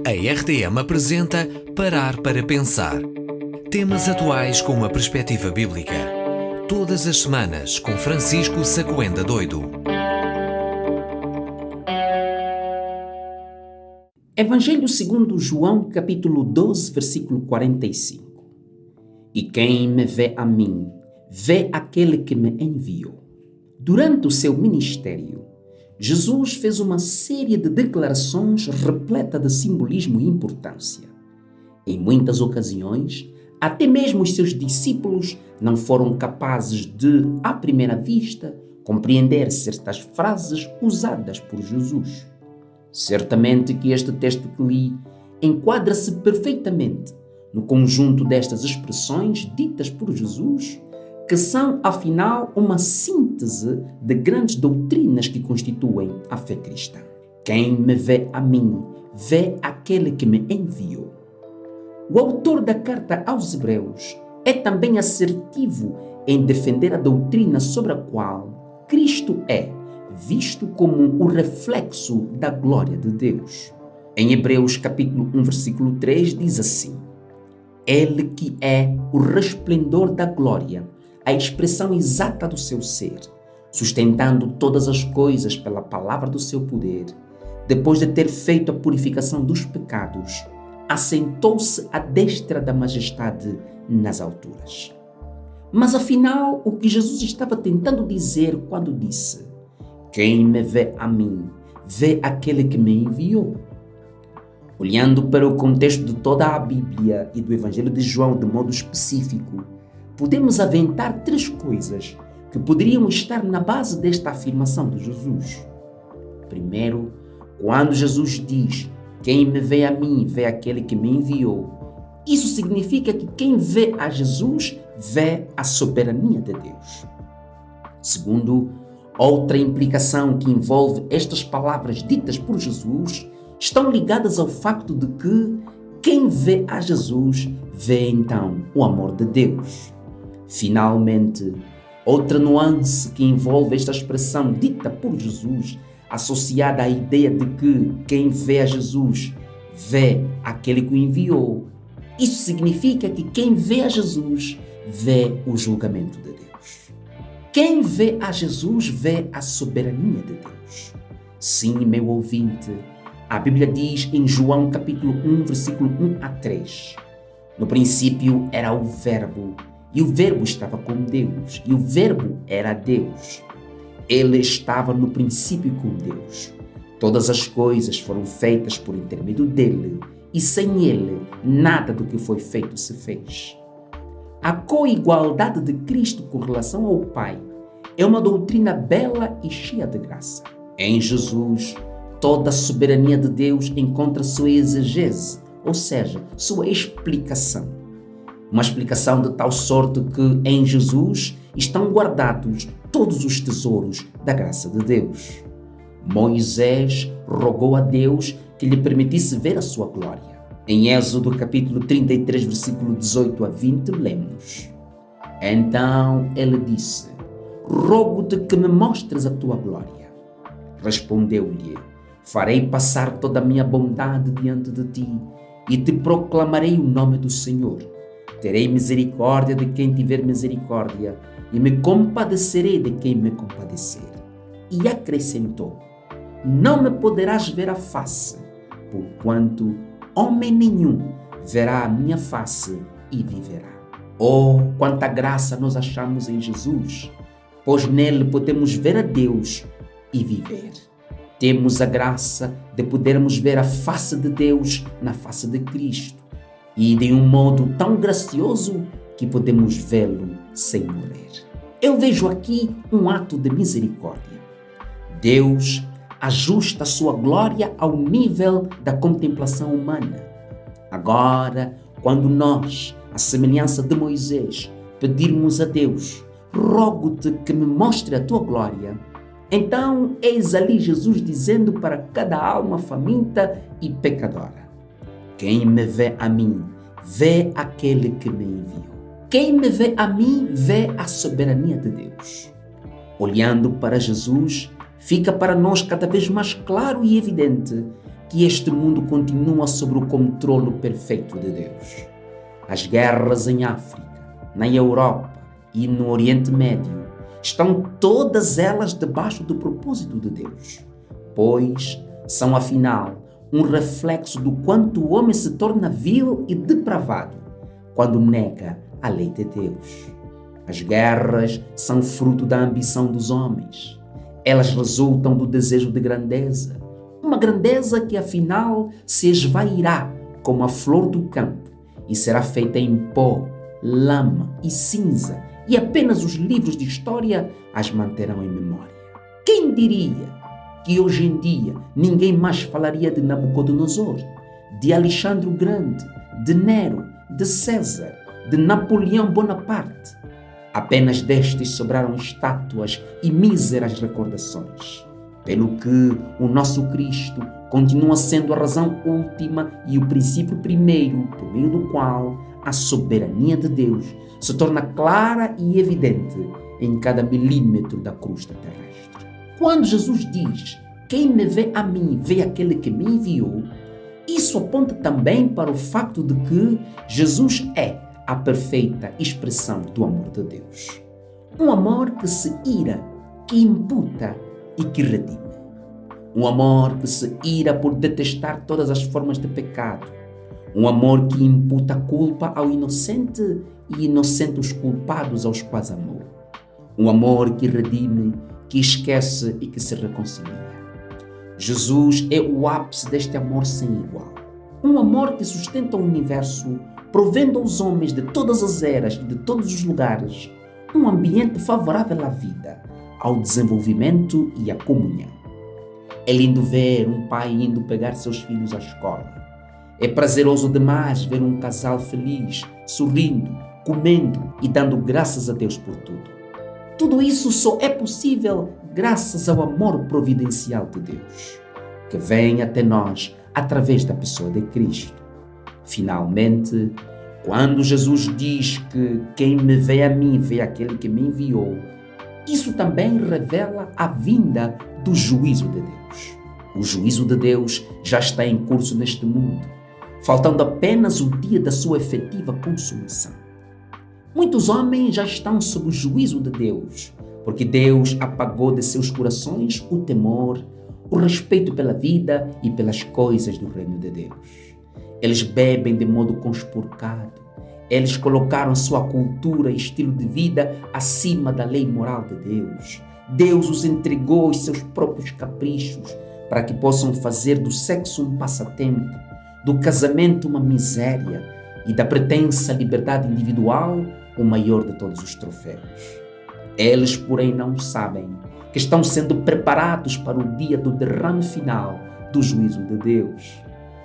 A RTM apresenta Parar para Pensar. Temas atuais com uma perspectiva bíblica. Todas as semanas com Francisco Saccoenda Doido. Evangelho segundo João, capítulo 12, versículo 45. E quem me vê a mim, vê aquele que me enviou. Durante o seu ministério, Jesus fez uma série de declarações repleta de simbolismo e importância. Em muitas ocasiões, até mesmo os seus discípulos não foram capazes de, à primeira vista, compreender certas frases usadas por Jesus. Certamente que este texto que li enquadra-se perfeitamente no conjunto destas expressões ditas por Jesus, que são, afinal, uma síntese de grandes doutrinas que constituem a fé cristã. Quem me vê a mim, vê aquele que me enviou. O autor da carta aos Hebreus é também assertivo em defender a doutrina sobre a qual Cristo é visto como o reflexo da glória de Deus. Em Hebreus capítulo 1, versículo 3, diz assim: Ele que é o resplendor da glória, a expressão exata do seu ser, sustentando todas as coisas pela palavra do seu poder, depois de ter feito a purificação dos pecados, assentou-se à destra da majestade nas alturas. Mas afinal, o que Jesus estava tentando dizer quando disse: Quem me vê a mim, vê aquele que me enviou? Olhando para o contexto de toda a Bíblia e do Evangelho de João de modo específico, podemos aventar três coisas que poderiam estar na base desta afirmação de Jesus. Primeiro, quando Jesus diz: Quem me vê a mim, vê aquele que me enviou, isso significa que quem vê a Jesus, vê a soberania de Deus. Segundo, outra implicação que envolve estas palavras ditas por Jesus estão ligadas ao facto de que quem vê a Jesus vê então o amor de Deus. Finalmente, outra nuance que envolve esta expressão dita por Jesus, associada à ideia de que quem vê a Jesus vê aquele que o enviou, isso significa que quem vê a Jesus vê o julgamento de Deus. Quem vê a Jesus vê a soberania de Deus. Sim, meu ouvinte, a Bíblia diz em João capítulo 1, versículo 1 a 3, no princípio era o Verbo, e o Verbo estava com Deus, e o Verbo era Deus. Ele estava no princípio com Deus. Todas as coisas foram feitas por intermédio dele, e sem ele, nada do que foi feito se fez. A coigualdade de Cristo com relação ao Pai é uma doutrina bela e cheia de graça. Em Jesus, toda a soberania de Deus encontra sua exegese, ou seja, sua explicação. Uma explicação de tal sorte que em Jesus estão guardados todos os tesouros da graça de Deus. Moisés rogou a Deus que lhe permitisse ver a sua glória. Em Êxodo capítulo 33, versículo 18 a 20, lemos: Então ele disse: Rogo-te que me mostres a tua glória. Respondeu-lhe: Farei passar toda a minha bondade diante de ti e te proclamarei o nome do Senhor. Terei misericórdia de quem tiver misericórdia e me compadecerei de quem me compadecer. E acrescentou: Não me poderás ver a face, porquanto homem nenhum verá a minha face e viverá. Oh, quanta graça nós achamos em Jesus, pois nele podemos ver a Deus e viver. Temos a graça de podermos ver a face de Deus na face de Cristo, e de um modo tão gracioso que podemos vê-lo sem morrer. Eu vejo aqui um ato de misericórdia. Deus ajusta a sua glória ao nível da contemplação humana. Agora, quando nós, à semelhança de Moisés, pedirmos a Deus: Rogo-te que me mostre a tua glória, então eis ali Jesus dizendo para cada alma faminta e pecadora: Quem me vê a mim, vê aquele que me enviou. Quem me vê a mim, vê a soberania de Deus. Olhando para Jesus, fica para nós cada vez mais claro e evidente que este mundo continua sob o controle perfeito de Deus. As guerras em África, na Europa e no Oriente Médio estão todas elas debaixo do propósito de Deus, pois são afinal um reflexo do quanto o homem se torna vil e depravado quando nega a lei de Deus. As guerras são fruto da ambição dos homens. Elas resultam do desejo de grandeza, uma grandeza que afinal se esvairá como a flor do campo e será feita em pó, lama e cinza, e apenas os livros de história as manterão em memória. Quem diria que hoje em dia ninguém mais falaria de Nabucodonosor, de Alexandre o Grande, de Nero, de César, de Napoleão Bonaparte? Apenas destes sobraram estátuas e míseras recordações. Pelo que o nosso Cristo continua sendo a razão última e o princípio primeiro, por meio do qual a soberania de Deus se torna clara e evidente em cada milímetro da crosta terrestre. Quando Jesus diz: "Quem me vê a mim, vê aquele que me enviou", isso aponta também para o facto de que Jesus é a perfeita expressão do amor de Deus. Um amor que se ira, que imputa e que redime. Um amor que se ira por detestar todas as formas de pecado. Um amor que imputa culpa ao inocente e inocente os culpados aos quais amou. Um amor que redime, que esquece e que se reconcilia. Jesus é o ápice deste amor sem igual. Um amor que sustenta o universo, provendo aos homens de todas as eras e de todos os lugares um ambiente favorável à vida, ao desenvolvimento e à comunhão. É lindo ver um pai indo pegar seus filhos à escola. É prazeroso demais ver um casal feliz, sorrindo, comendo e dando graças a Deus por tudo. Tudo isso só é possível graças ao amor providencial de Deus, que vem até nós através da pessoa de Cristo. Finalmente, quando Jesus diz que quem me vê a mim, vê aquele que me enviou, isso também revela a vinda do juízo de Deus. O juízo de Deus já está em curso neste mundo, faltando apenas o dia da sua efetiva consumação. Muitos homens já estão sob o juízo de Deus, porque Deus apagou de seus corações o temor, o respeito pela vida e pelas coisas do reino de Deus. Eles bebem de modo conspurcado. Eles colocaram sua cultura e estilo de vida acima da lei moral de Deus. Deus os entregou aos seus próprios caprichos para que possam fazer do sexo um passatempo, do casamento uma miséria e da pretensa liberdade individual o maior de todos os troféus. Eles, porém, não sabem que estão sendo preparados para o dia do derrame final do juízo de Deus.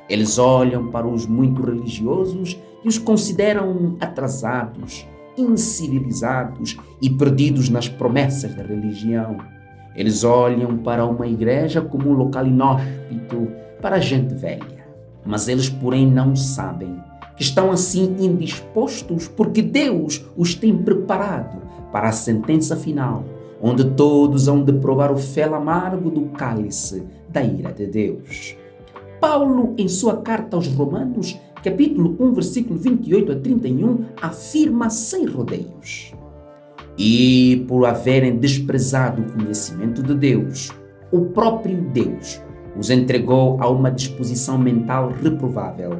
Eles olham para os muito religiosos e os consideram atrasados, incivilizados e perdidos nas promessas da religião. Eles olham para uma igreja como um local inóspito para a gente velha. Mas eles, porém, não sabem que estão assim indispostos porque Deus os tem preparado para a sentença final, onde todos hão de provar o fel amargo do cálice da ira de Deus. Paulo, em sua carta aos Romanos, capítulo 1, versículo 28 a 31, afirma sem rodeios: "E por haverem desprezado o conhecimento de Deus, o próprio Deus os entregou a uma disposição mental reprovável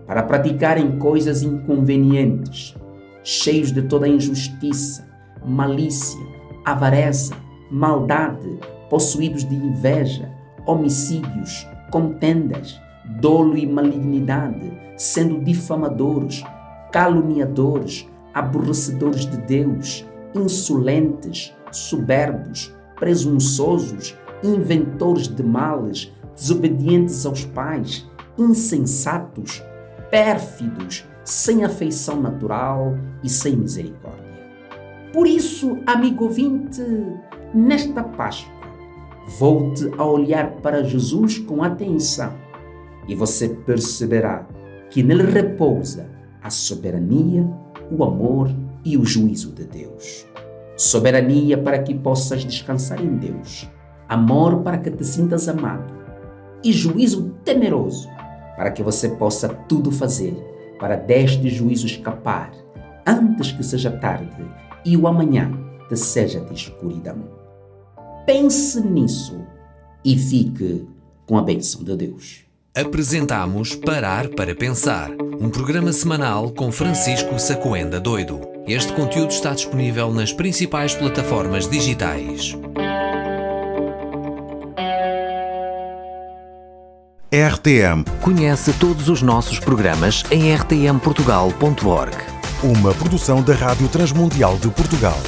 para praticarem coisas inconvenientes, cheios de toda injustiça, malícia, avareza, maldade, possuídos de inveja, homicídios, contendas, dolo e malignidade, sendo difamadores, caluniadores, aborrecedores de Deus, insolentes, soberbos, presunçosos, inventores de males, desobedientes aos pais, insensatos, pérfidos, sem afeição natural e sem misericórdia." Por isso, amigo ouvinte, nesta Páscoa, volte a olhar para Jesus com atenção e você perceberá que nele repousa a soberania, o amor e o juízo de Deus. Soberania para que possas descansar em Deus. Amor para que te sintas amado. e juízo temeroso, para que você possa tudo fazer para deste juízo escapar antes que seja tarde e o amanhã te seja de escuridão. Pense nisso e fique com a bênção de Deus. Apresentamos Parar para Pensar, um programa semanal com Francisco Sacoenda Doido. Este conteúdo está disponível nas principais plataformas digitais. RTM. Conhece todos os nossos programas em rtmportugal.org. Uma produção da Rádio Transmundial de Portugal.